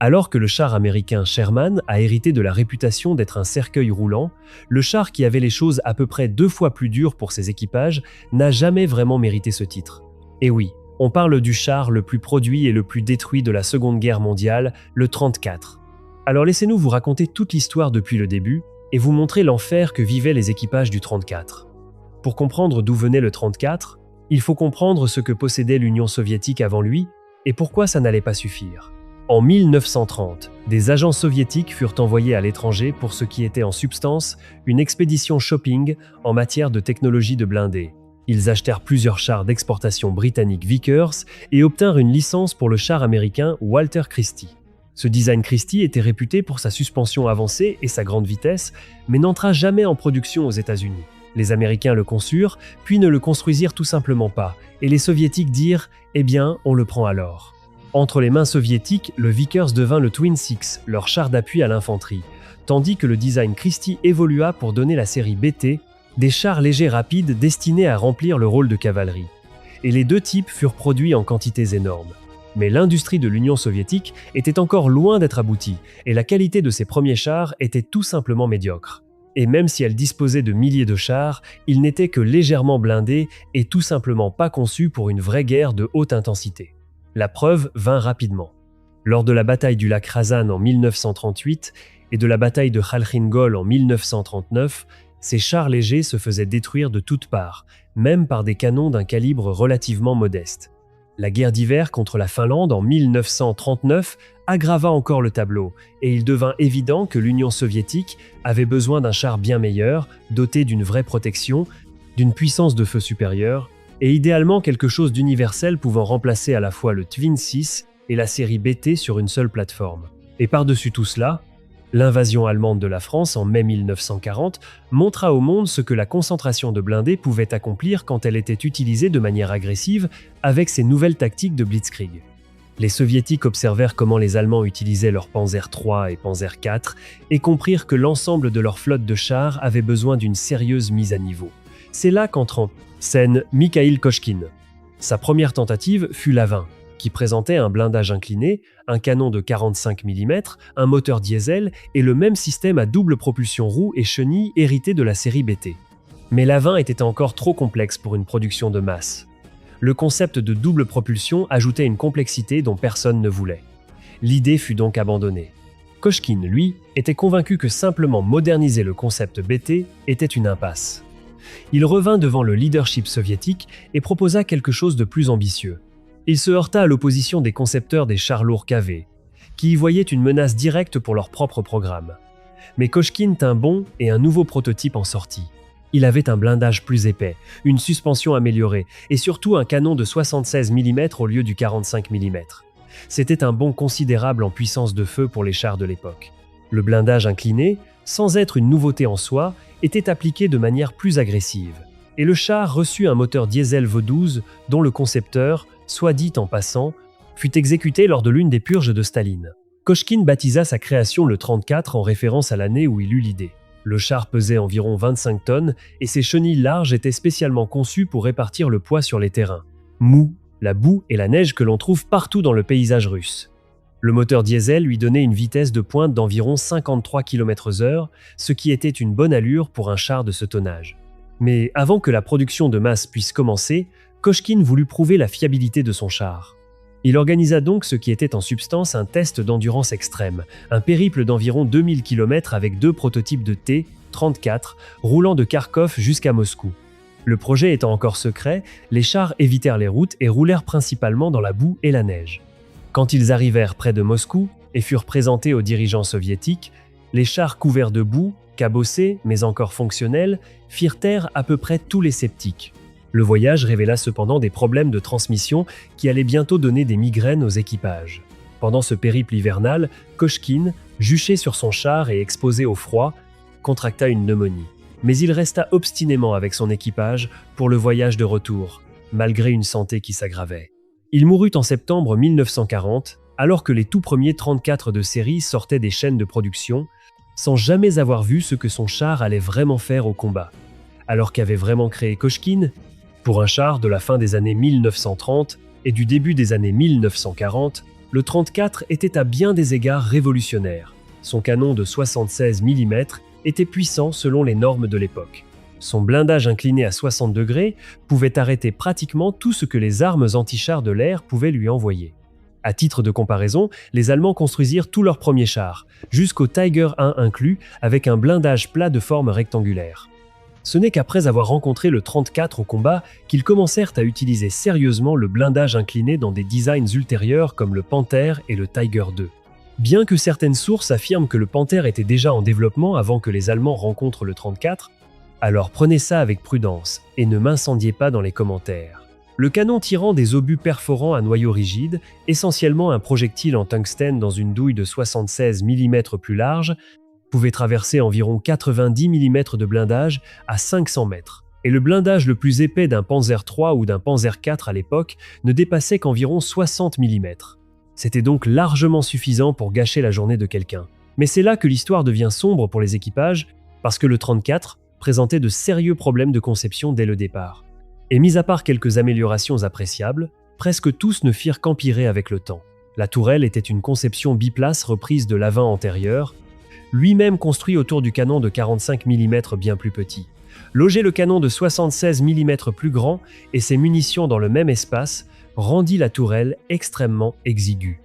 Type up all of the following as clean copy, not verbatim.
Alors que le char américain Sherman a hérité de la réputation d'être un cercueil roulant, le char qui avait les choses à peu près 2 fois plus dures pour ses équipages n'a jamais vraiment mérité ce titre. Et oui, on parle du char le plus produit et le plus détruit de la Seconde Guerre mondiale, le 34. Alors laissez-nous vous raconter toute l'histoire depuis le début et vous montrer l'enfer que vivaient les équipages du 34. Pour comprendre d'où venait le 34, il faut comprendre ce que possédait l'Union soviétique avant lui et pourquoi ça n'allait pas suffire. En 1930, des agents soviétiques furent envoyés à l'étranger pour ce qui était en substance une expédition shopping en matière de technologie de blindés. Ils achetèrent plusieurs chars d'exportation britanniques Vickers et obtinrent une licence pour le char américain Walter Christie. Ce design Christie était réputé pour sa suspension avancée et sa grande vitesse, mais n'entra jamais en production aux États-Unis. Les Américains le conçurent, puis ne le construisirent tout simplement pas, et les Soviétiques dirent « Eh bien, on le prend alors ». Entre les mains soviétiques, le Vickers devint le Twin Six, leur char d'appui à l'infanterie, tandis que le design Christie évolua pour donner la série BT, des chars légers rapides destinés à remplir le rôle de cavalerie. Et les deux types furent produits en quantités énormes. Mais l'industrie de l'Union soviétique était encore loin d'être aboutie, et la qualité de ces premiers chars était tout simplement médiocre. Et même si elle disposait de milliers de chars, ils n'étaient que légèrement blindés et tout simplement pas conçus pour une vraie guerre de haute intensité. La preuve vint rapidement. Lors de la bataille du lac Razan en 1938 et de la bataille de Khalkhin Gol en 1939, ces chars légers se faisaient détruire de toutes parts, même par des canons d'un calibre relativement modeste. La guerre d'hiver contre la Finlande en 1939 aggrava encore le tableau, et il devint évident que l'Union soviétique avait besoin d'un char bien meilleur, doté d'une vraie protection, d'une puissance de feu supérieure, et idéalement quelque chose d'universel pouvant remplacer à la fois le Twin 6 et la série BT sur une seule plateforme. Et par-dessus tout cela, l'invasion allemande de la France en mai 1940 montra au monde ce que la concentration de blindés pouvait accomplir quand elle était utilisée de manière agressive avec ces nouvelles tactiques de Blitzkrieg. Les Soviétiques observèrent comment les Allemands utilisaient leurs Panzer III et Panzer IV et comprirent que l'ensemble de leur flotte de chars avait besoin d'une sérieuse mise à niveau. C'est là qu'entre en scène Mikhail Kochkine. Sa première tentative fut l'A-20, qui présentait un blindage incliné, un canon de 45 mm, un moteur diesel et le même système à double propulsion roue et chenille hérité de la série BT. Mais l'A-20 était encore trop complexe pour une production de masse. Le concept de double propulsion ajoutait une complexité dont personne ne voulait. L'idée fut donc abandonnée. Kochkine, lui, était convaincu que simplement moderniser le concept BT était une impasse. Il revint devant le leadership soviétique et proposa quelque chose de plus ambitieux. Il se heurta à l'opposition des concepteurs des chars lourds KV, qui y voyaient une menace directe pour leur propre programme. Mais Kochkine tint bon et un nouveau prototype en sortit. Il avait un blindage plus épais, une suspension améliorée et surtout un canon de 76 mm au lieu du 45 mm. C'était un bond considérable en puissance de feu pour les chars de l'époque. Le blindage incliné, sans être une nouveauté en soi, était appliqué de manière plus agressive. Et le char reçut un moteur diesel V12 dont le concepteur, soit dit en passant, fut exécuté lors de l'une des purges de Staline. Kochkine baptisa sa création le 34 en référence à l'année où il eut l'idée. Le char pesait environ 25 tonnes et ses chenilles larges étaient spécialement conçues pour répartir le poids sur les terrains mous, la boue et la neige que l'on trouve partout dans le paysage russe. Le moteur diesel lui donnait une vitesse de pointe d'environ 53 km/h, ce qui était une bonne allure pour un char de ce tonnage. Mais avant que la production de masse puisse commencer, Kochkine voulut prouver la fiabilité de son char. Il organisa donc ce qui était en substance un test d'endurance extrême, un périple d'environ 2000 km avec 2 prototypes de T-34 roulant de Kharkov jusqu'à Moscou. Le projet étant encore secret, les chars évitèrent les routes et roulèrent principalement dans la boue et la neige. Quand ils arrivèrent près de Moscou et furent présentés aux dirigeants soviétiques, les chars couverts de boue, cabossés mais encore fonctionnels, firent taire à peu près tous les sceptiques. Le voyage révéla cependant des problèmes de transmission qui allaient bientôt donner des migraines aux équipages. Pendant ce périple hivernal, Kochkine, juché sur son char et exposé au froid, contracta une pneumonie. Mais il resta obstinément avec son équipage pour le voyage de retour, malgré une santé qui s'aggravait. Il mourut en septembre 1940, alors que les tout premiers 34 de série sortaient des chaînes de production, sans jamais avoir vu ce que son char allait vraiment faire au combat. Alors qu'avait vraiment créé Kochkine, pour un char de la fin des années 1930 et du début des années 1940, Le 34 était à bien des égards révolutionnaire. Son canon de 76 mm était puissant selon les normes de l'époque. Son blindage incliné à 60 degrés pouvait arrêter pratiquement tout ce que les armes anti-chars de l'air pouvaient lui envoyer. À titre de comparaison, les Allemands construisirent tous leurs premiers chars, jusqu'au Tiger I inclus, avec un blindage plat de forme rectangulaire. Ce n'est qu'après avoir rencontré le 34 au combat qu'ils commencèrent à utiliser sérieusement le blindage incliné dans des designs ultérieurs comme le Panther et le Tiger II. Bien que certaines sources affirment que le Panther était déjà en développement avant que les Allemands rencontrent le 34, alors prenez ça avec prudence et ne m'incendiez pas dans les commentaires. Le canon tirant des obus perforants à noyau rigide, essentiellement un projectile en tungstène dans une douille de 76 mm plus large, pouvait traverser environ 90 mm de blindage à 500 mètres. Et le blindage le plus épais d'un Panzer III ou d'un Panzer IV à l'époque ne dépassait qu'environ 60 mm. C'était donc largement suffisant pour gâcher la journée de quelqu'un. Mais c'est là que l'histoire devient sombre pour les équipages, parce que le 34 présentait de sérieux problèmes de conception dès le départ. Et mis à part quelques améliorations appréciables, presque tous ne firent qu'empirer avec le temps. La tourelle était une conception biplace reprise de l'A-20 antérieur, lui-même construit autour du canon de 45 mm bien plus petit. Loger le canon de 76 mm plus grand et ses munitions dans le même espace rendit la tourelle extrêmement exiguë.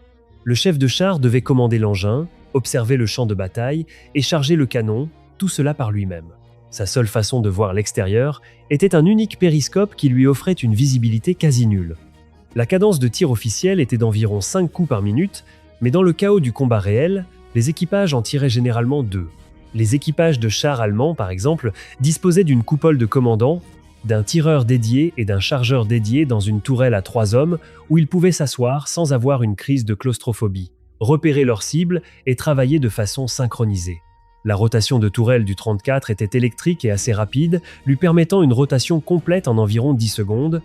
Le chef de char devait commander l'engin, observer le champ de bataille et charger le canon, tout cela par lui-même. Sa seule façon de voir l'extérieur était un unique périscope qui lui offrait une visibilité quasi nulle. La cadence de tir officielle était d'environ 5 coups par minute, mais dans le chaos du combat réel, les équipages en tiraient généralement 2. Les équipages de chars allemands, par exemple, disposaient d'une coupole de commandant, d'un tireur dédié et d'un chargeur dédié dans une tourelle à 3 hommes où ils pouvaient s'asseoir sans avoir une crise de claustrophobie, repérer leurs cibles et travailler de façon synchronisée. La rotation de tourelle du 34 était électrique et assez rapide, lui permettant une rotation complète en environ 10 secondes,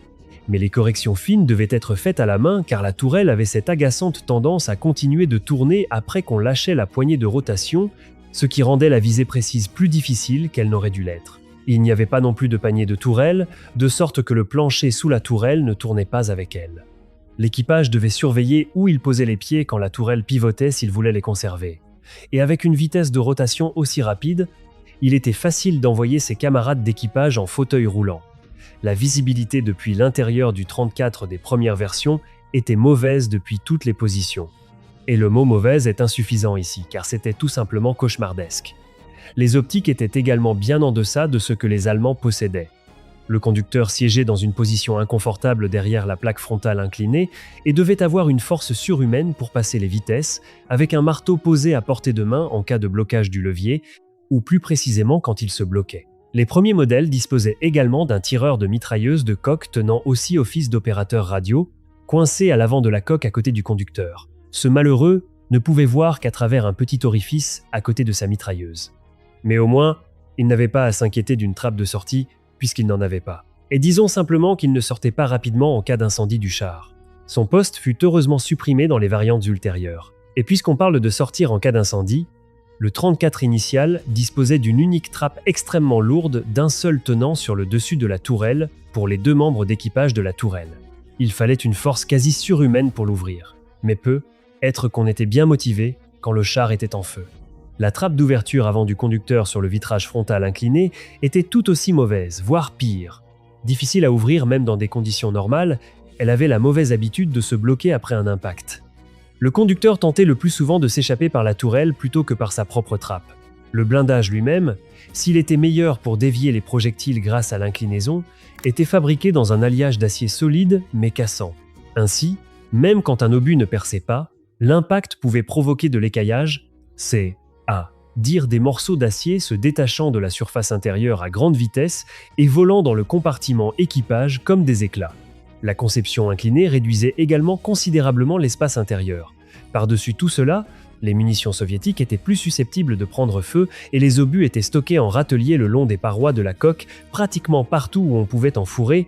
mais les corrections fines devaient être faites à la main car la tourelle avait cette agaçante tendance à continuer de tourner après qu'on lâchait la poignée de rotation, ce qui rendait la visée précise plus difficile qu'elle n'aurait dû l'être. Il n'y avait pas non plus de panier de tourelle, de sorte que le plancher sous la tourelle ne tournait pas avec elle. L'équipage devait surveiller où il posait les pieds quand la tourelle pivotait s'il voulait les conserver. Et avec une vitesse de rotation aussi rapide, il était facile d'envoyer ses camarades d'équipage en fauteuil roulant. La visibilité depuis l'intérieur du 34 des premières versions était mauvaise depuis toutes les positions. Et le mot « mauvaise » est insuffisant ici, car c'était tout simplement cauchemardesque. Les optiques étaient également bien en deçà de ce que les Allemands possédaient. Le conducteur siégeait dans une position inconfortable derrière la plaque frontale inclinée et devait avoir une force surhumaine pour passer les vitesses, avec un marteau posé à portée de main en cas de blocage du levier, ou plus précisément quand il se bloquait. Les premiers modèles disposaient également d'un tireur de mitrailleuse de coque tenant aussi office d'opérateur radio, coincé à l'avant de la coque à côté du conducteur. Ce malheureux ne pouvait voir qu'à travers un petit orifice à côté de sa mitrailleuse. Mais au moins, il n'avait pas à s'inquiéter d'une trappe de sortie, puisqu'il n'en avait pas. Et disons simplement qu'il ne sortait pas rapidement en cas d'incendie du char. Son poste fut heureusement supprimé dans les variantes ultérieures. Et puisqu'on parle de sortir en cas d'incendie, le 34 initial disposait d'une unique trappe extrêmement lourde d'un seul tenant sur le dessus de la tourelle pour les 2 membres d'équipage de la tourelle. Il fallait une force quasi surhumaine pour l'ouvrir, mais peu, être qu'on était bien motivé quand le char était en feu. La trappe d'ouverture avant du conducteur sur le vitrage frontal incliné était tout aussi mauvaise, voire pire. Difficile à ouvrir même dans des conditions normales, elle avait la mauvaise habitude de se bloquer après un impact. Le conducteur tentait le plus souvent de s'échapper par la tourelle plutôt que par sa propre trappe. Le blindage lui-même, s'il était meilleur pour dévier les projectiles grâce à l'inclinaison, était fabriqué dans un alliage d'acier solide mais cassant. Ainsi, même quand un obus ne perçait pas, l'impact pouvait provoquer de l'écaillage, c'est-à-dire des morceaux d'acier se détachant de la surface intérieure à grande vitesse et volant dans le compartiment équipage comme des éclats. La conception inclinée réduisait également considérablement l'espace intérieur. Par-dessus tout cela, les munitions soviétiques étaient plus susceptibles de prendre feu et les obus étaient stockés en râtelier le long des parois de la coque, pratiquement partout où on pouvait en fourrer,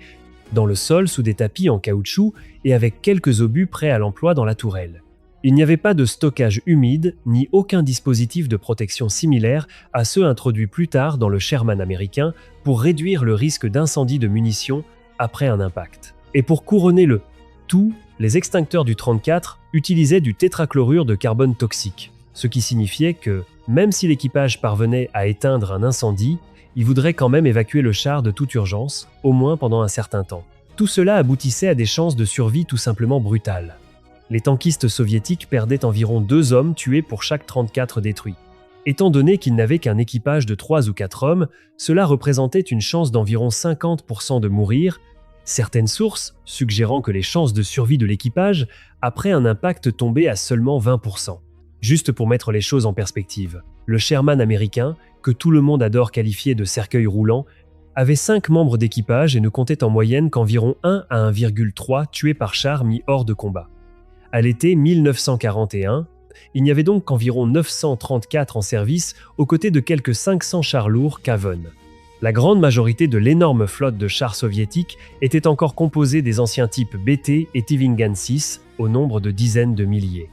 dans le sol sous des tapis en caoutchouc et avec quelques obus prêts à l'emploi dans la tourelle. Il n'y avait pas de stockage humide ni aucun dispositif de protection similaire à ceux introduits plus tard dans le Sherman américain pour réduire le risque d'incendie de munitions après un impact. Et pour couronner le tout, Les extincteurs du 34 utilisaient du tétrachlorure de carbone toxique, ce qui signifiait que, même si l'équipage parvenait à éteindre un incendie, il voudrait quand même évacuer le char de toute urgence, au moins pendant un certain temps. Tout cela aboutissait à des chances de survie tout simplement brutales. Les tankistes soviétiques perdaient environ 2 hommes tués pour chaque 34 détruits. Étant donné qu'ils n'avaient qu'un équipage de 3 ou 4 hommes, cela représentait une chance d'environ 50% de mourir, certaines sources suggérant que les chances de survie de l'équipage après un impact tombaient à seulement 20%. Juste pour mettre les choses en perspective, le Sherman américain, que tout le monde adore qualifier de cercueil roulant, avait 5 membres d'équipage et ne comptait en moyenne qu'environ 1 à 1,3 tués par char mis hors de combat. À l'été 1941, il n'y avait donc qu'environ 934 en service aux côtés de quelques 500 chars lourds Caven. La grande majorité de l'énorme flotte de chars soviétiques était encore composée des anciens types BT et Tübingen 6, au nombre de dizaines de milliers.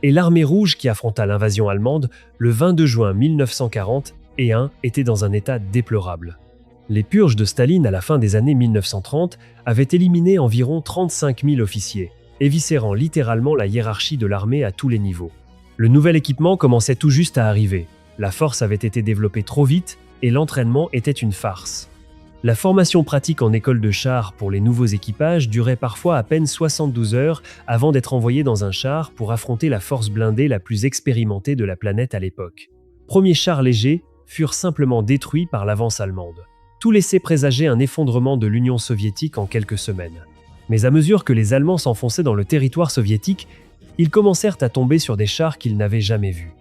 Et l'armée rouge qui affronta l'invasion allemande le 22 juin 1941 était dans un état déplorable. Les purges de Staline à la fin des années 1930 avaient éliminé environ 35 000 officiers, éviscérant littéralement la hiérarchie de l'armée à tous les niveaux. Le nouvel équipement commençait tout juste à arriver, la force avait été développée trop vite et l'entraînement était une farce. La formation pratique en école de chars pour les nouveaux équipages durait parfois à peine 72 heures avant d'être envoyés dans un char pour affronter la force blindée la plus expérimentée de la planète à l'époque. Premiers chars légers furent simplement détruits par l'avance allemande. Tout laissait présager un effondrement de l'Union soviétique en quelques semaines. Mais à mesure que les Allemands s'enfonçaient dans le territoire soviétique, ils commencèrent à tomber sur des chars qu'ils n'avaient jamais vus.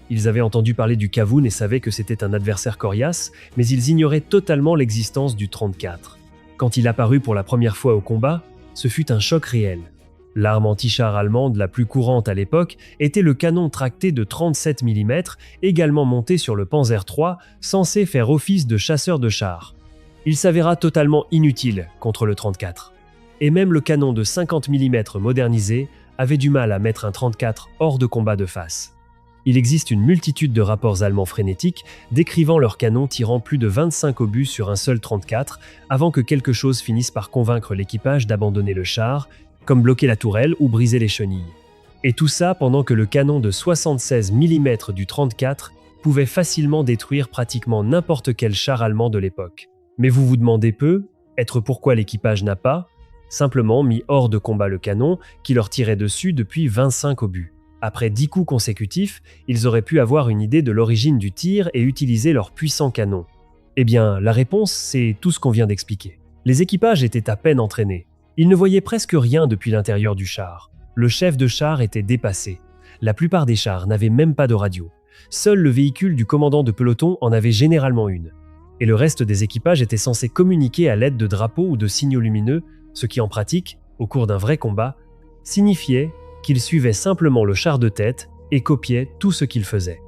Ils avaient entendu parler du Kavoun et savaient que c'était un adversaire coriace, mais ils ignoraient totalement l'existence du 34. Quand il apparut pour la première fois au combat, ce fut un choc réel. L'arme anti-char allemande la plus courante à l'époque était le canon tracté de 37 mm, également monté sur le Panzer III, censé faire office de chasseur de chars. Il s'avéra totalement inutile contre le 34. Et même le canon de 50 mm modernisé avait du mal à mettre un 34 hors de combat de face. Il existe une multitude de rapports allemands frénétiques décrivant leurs canons tirant plus de 25 obus sur un seul 34 avant que quelque chose finisse par convaincre l'équipage d'abandonner le char, comme bloquer la tourelle ou briser les chenilles. Et tout ça pendant que le canon de 76 mm du 34 pouvait facilement détruire pratiquement n'importe quel char allemand de l'époque. Mais vous vous demandez peut-être pourquoi l'équipage n'a pas simplement mis hors de combat le canon qui leur tirait dessus depuis 25 obus. Après 10 coups consécutifs, ils auraient pu avoir une idée de l'origine du tir et utiliser leur puissant canon. Eh bien, la réponse, c'est tout ce qu'on vient d'expliquer. Les équipages étaient à peine entraînés. Ils ne voyaient presque rien depuis l'intérieur du char. Le chef de char était dépassé. La plupart des chars n'avaient même pas de radio. Seul le véhicule du commandant de peloton en avait généralement une. Et le reste des équipages était censé communiquer à l'aide de drapeaux ou de signaux lumineux, ce qui en pratique, au cours d'un vrai combat, signifiait qu'ils suivaient simplement le char de tête et copiaient tout ce qu'il faisait.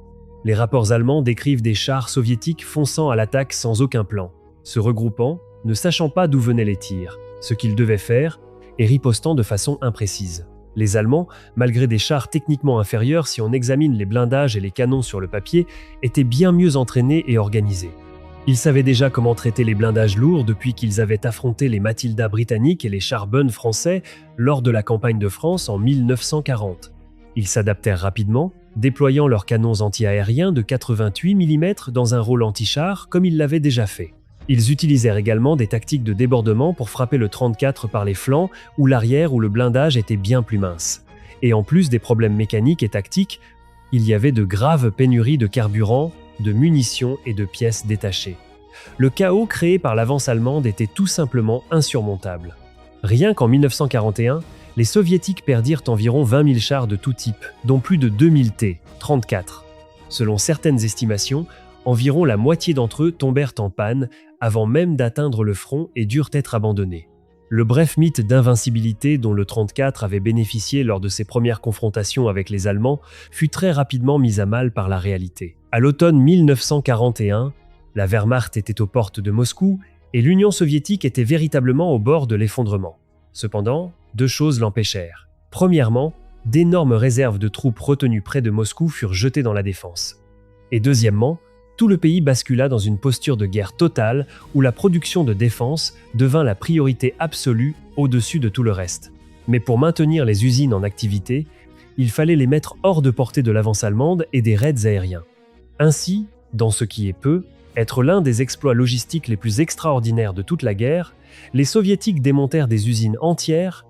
Les rapports allemands décrivent des chars soviétiques fonçant à l'attaque sans aucun plan, se regroupant, ne sachant pas d'où venaient les tirs, ce qu'ils devaient faire, et ripostant de façon imprécise. Les Allemands, malgré des chars techniquement inférieurs si on examine les blindages et les canons sur le papier, étaient bien mieux entraînés et organisés. Ils savaient déjà comment traiter les blindages lourds depuis qu'ils avaient affronté les Matilda britanniques et les chars Bunn français lors de la campagne de France en 1940. Ils s'adaptèrent rapidement, déployant leurs canons anti-aériens de 88 mm dans un rôle anti-char comme ils l'avaient déjà fait. Ils utilisèrent également des tactiques de débordement pour frapper le 34 par les flancs ou l'arrière où le blindage était bien plus mince. Et en plus des problèmes mécaniques et tactiques, il y avait de graves pénuries de carburant, de munitions et de pièces détachées. Le chaos créé par l'avance allemande était tout simplement insurmontable. Rien qu'en 1941, les soviétiques perdirent environ 20 000 chars de tout type, dont plus de 2000 T-34. Selon certaines estimations, environ la moitié d'entre eux tombèrent en panne avant même d'atteindre le front et durent être abandonnés. Le bref mythe d'invincibilité dont le 34 avait bénéficié lors de ses premières confrontations avec les Allemands fut très rapidement mis à mal par la réalité. À l'automne 1941, la Wehrmacht était aux portes de Moscou et l'Union soviétique était véritablement au bord de l'effondrement. Cependant, 2 choses l'empêchèrent. Premièrement, d'énormes réserves de troupes retenues près de Moscou furent jetées dans la défense. Et deuxièmement, tout le pays bascula dans une posture de guerre totale où la production de défense devint la priorité absolue au-dessus de tout le reste. Mais pour maintenir les usines en activité, il fallait les mettre hors de portée de l'avance allemande et des raids aériens. Ainsi, dans ce qui est peu, être l'un des exploits logistiques les plus extraordinaires de toute la guerre, les Soviétiques démontèrent des usines entières,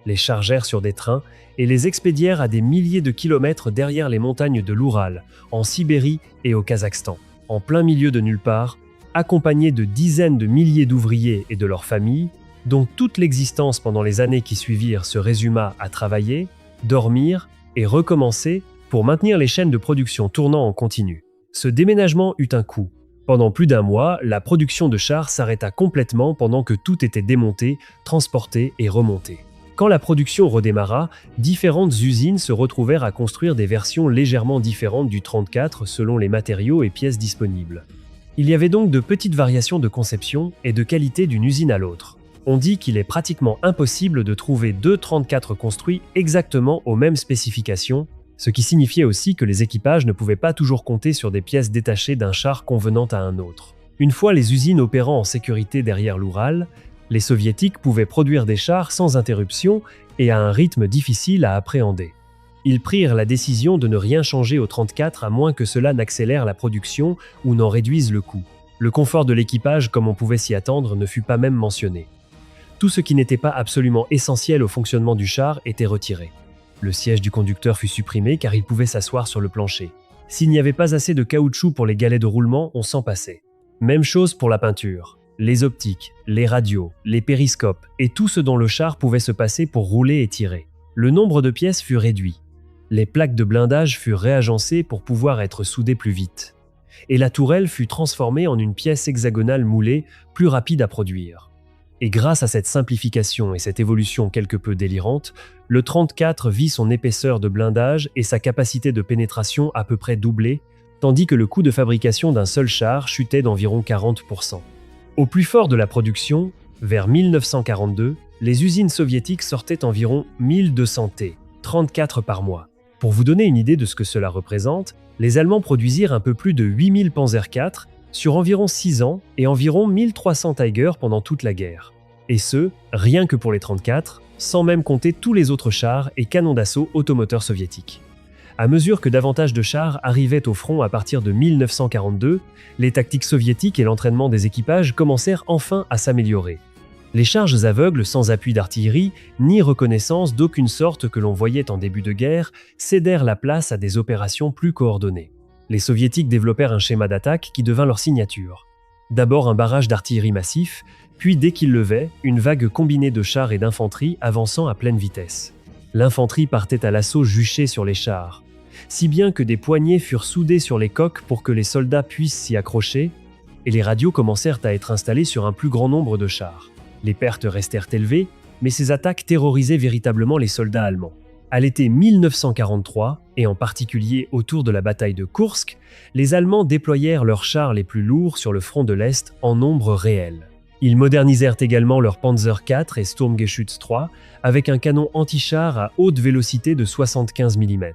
les chargèrent sur des trains et les expédièrent à des milliers de kilomètres derrière les montagnes de l'Oural, en Sibérie et au Kazakhstan, en plein milieu de nulle part, accompagnés de dizaines de milliers d'ouvriers et de leurs familles, dont toute l'existence pendant les années qui suivirent se résuma à travailler, dormir et recommencer pour maintenir les chaînes de production tournant en continu. Ce déménagement eut un coût. Pendant plus d'un mois, la production de chars s'arrêta complètement pendant que tout était démonté, transporté et remonté. Quand la production redémarra, différentes usines se retrouvèrent à construire des versions légèrement différentes du 34 selon les matériaux et pièces disponibles. Il y avait donc de petites variations de conception et de qualité d'une usine à l'autre. On dit qu'il est pratiquement impossible de trouver deux 34 construits exactement aux mêmes spécifications, ce qui signifiait aussi que les équipages ne pouvaient pas toujours compter sur des pièces détachées d'un char convenant à un autre. Une fois les usines opérant en sécurité derrière l'Oural, les Soviétiques pouvaient produire des chars sans interruption et à un rythme difficile à appréhender. Ils prirent la décision de ne rien changer au 34 à moins que cela n'accélère la production ou n'en réduise le coût. Le confort de l'équipage, comme on pouvait s'y attendre, ne fut pas même mentionné. Tout ce qui n'était pas absolument essentiel au fonctionnement du char était retiré. Le siège du conducteur fut supprimé car il pouvait s'asseoir sur le plancher. S'il n'y avait pas assez de caoutchouc pour les galets de roulement, on s'en passait. Même chose pour la peinture. Les optiques, les radios, les périscopes et tout ce dont le char pouvait se passer pour rouler et tirer. Le nombre de pièces fut réduit. Les plaques de blindage furent réagencées pour pouvoir être soudées plus vite. Et la tourelle fut transformée en une pièce hexagonale moulée, plus rapide à produire. Et grâce à cette simplification et cette évolution quelque peu délirante, le 34 vit son épaisseur de blindage et sa capacité de pénétration à peu près doublée, tandis que le coût de fabrication d'un seul char chutait d'environ 40%. Au plus fort de la production, vers 1942, les usines soviétiques sortaient environ 1200 T, 34 par mois. Pour vous donner une idée de ce que cela représente, les Allemands produisirent un peu plus de 8000 Panzer IV sur environ 6 ans et environ 1300 Tiger pendant toute la guerre. Et ce, rien que pour les 34, sans même compter tous les autres chars et canons d'assaut automoteurs soviétiques. À mesure que davantage de chars arrivaient au front à partir de 1942, les tactiques soviétiques et l'entraînement des équipages commencèrent enfin à s'améliorer. Les charges aveugles sans appui d'artillerie, ni reconnaissance d'aucune sorte que l'on voyait en début de guerre, cédèrent la place à des opérations plus coordonnées. Les Soviétiques développèrent un schéma d'attaque qui devint leur signature. D'abord un barrage d'artillerie massif, puis dès qu'ils levaient, une vague combinée de chars et d'infanterie avançant à pleine vitesse. L'infanterie partait à l'assaut juchée sur les chars, si bien que des poignées furent soudées sur les coques pour que les soldats puissent s'y accrocher, et les radios commencèrent à être installées sur un plus grand nombre de chars. Les pertes restèrent élevées, mais ces attaques terrorisaient véritablement les soldats allemands. À l'été 1943, et en particulier autour de la bataille de Koursk, les Allemands déployèrent leurs chars les plus lourds sur le front de l'Est en nombre réel. Ils modernisèrent également leurs Panzer IV et Sturmgeschütz III avec un canon anti-char à haute vélocité de 75 mm.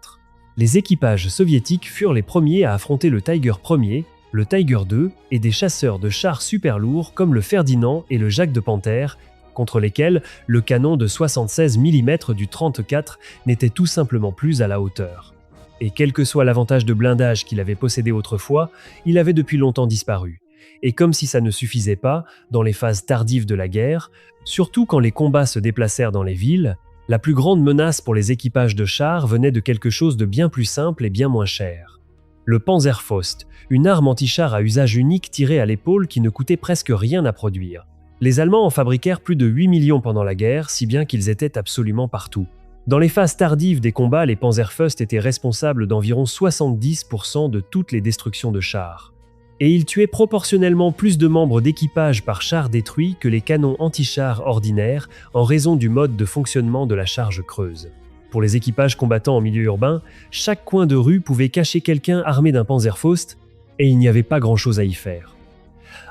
Les équipages soviétiques furent les premiers à affronter le Tiger Ier, le Tiger II et des chasseurs de chars super lourds comme le Ferdinand et le Jacques de Panthère, contre lesquels le canon de 76 mm du 34 n'était tout simplement plus à la hauteur. Et quel que soit l'avantage de blindage qu'il avait possédé autrefois, il avait depuis longtemps disparu. Et comme si ça ne suffisait pas, dans les phases tardives de la guerre, surtout quand les combats se déplacèrent dans les villes, la plus grande menace pour les équipages de chars venait de quelque chose de bien plus simple et bien moins cher. Le Panzerfaust, une arme anti-char à usage unique tirée à l'épaule qui ne coûtait presque rien à produire. Les Allemands en fabriquèrent plus de 8 millions pendant la guerre, si bien qu'ils étaient absolument partout. Dans les phases tardives des combats, les Panzerfaust étaient responsables d'environ 70% de toutes les destructions de chars. Et ils tuaient proportionnellement plus de membres d'équipage par char détruit que les canons anti-chars ordinaires en raison du mode de fonctionnement de la charge creuse. Pour les équipages combattant en milieu urbain, chaque coin de rue pouvait cacher quelqu'un armé d'un Panzerfaust et il n'y avait pas grand-chose à y faire.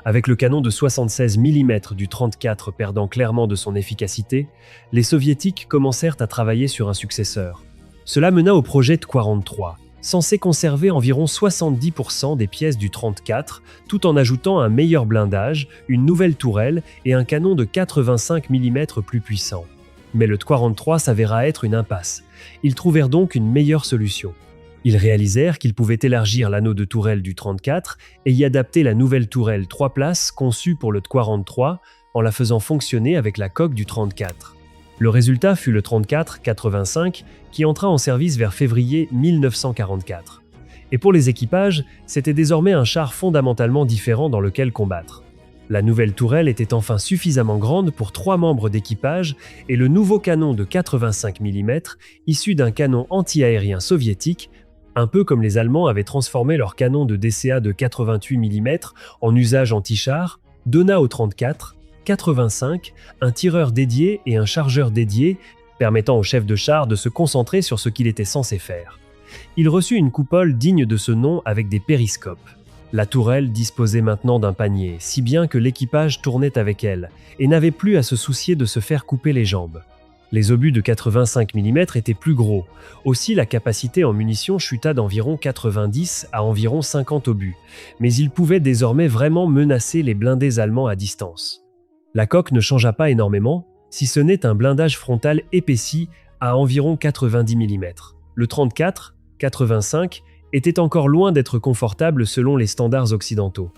Avec le canon de 76 mm du 34 perdant clairement de son efficacité, les Soviétiques commencèrent à travailler sur un successeur. Cela mena au projet de 43, censé conserver environ 70% des pièces du 34, tout en ajoutant un meilleur blindage, une nouvelle tourelle et un canon de 85 mm plus puissant. Mais le T-43 s'avéra être une impasse. Ils trouvèrent donc une meilleure solution. Ils réalisèrent qu'ils pouvaient élargir l'anneau de tourelle du 34 et y adapter la nouvelle tourelle 3 places conçue pour le T-43 en la faisant fonctionner avec la coque du 34. Le résultat fut le 34-85 qui entra en service vers février 1944. Et pour les équipages, c'était désormais un char fondamentalement différent dans lequel combattre. La nouvelle tourelle était enfin suffisamment grande pour 3 membres d'équipage et le nouveau canon de 85 mm, issu d'un canon anti-aérien soviétique, un peu comme les Allemands avaient transformé leur canon de DCA de 88 mm en usage anti-char, donna au 34, 85 un tireur dédié et un chargeur dédié, permettant au chef de char de se concentrer sur ce qu'il était censé faire. Il reçut une coupole digne de ce nom avec des périscopes. La tourelle disposait maintenant d'un panier, si bien que l'équipage tournait avec elle et n'avait plus à se soucier de se faire couper les jambes. Les obus de 85 mm étaient plus gros, aussi la capacité en munitions chuta d'environ 90 à environ 50 obus, mais ils pouvaient désormais vraiment menacer les blindés allemands à distance. La coque ne changea pas énormément, si ce n'est un blindage frontal épaissi à environ 90 mm. Le 34, 85 était encore loin d'être confortable selon les standards occidentaux.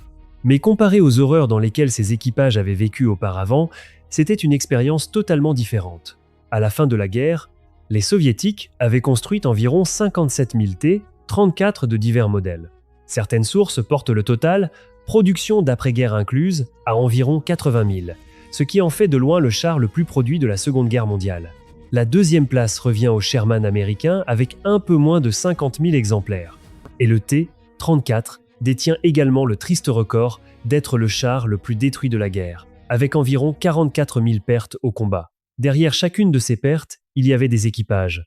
Mais comparé aux horreurs dans lesquelles ces équipages avaient vécu auparavant, c'était une expérience totalement différente. À la fin de la guerre, les Soviétiques avaient construit environ 57 000 T, 34 de divers modèles. Certaines sources portent le total, production d'après-guerre incluse, à environ 80 000, ce qui en fait de loin le char le plus produit de la Seconde Guerre mondiale. La deuxième place revient au Sherman américain avec un peu moins de 50 000 exemplaires. Et le T-34 détient également le triste record d'être le char le plus détruit de la guerre, avec environ 44 000 pertes au combat. Derrière chacune de ces pertes, il y avait des équipages,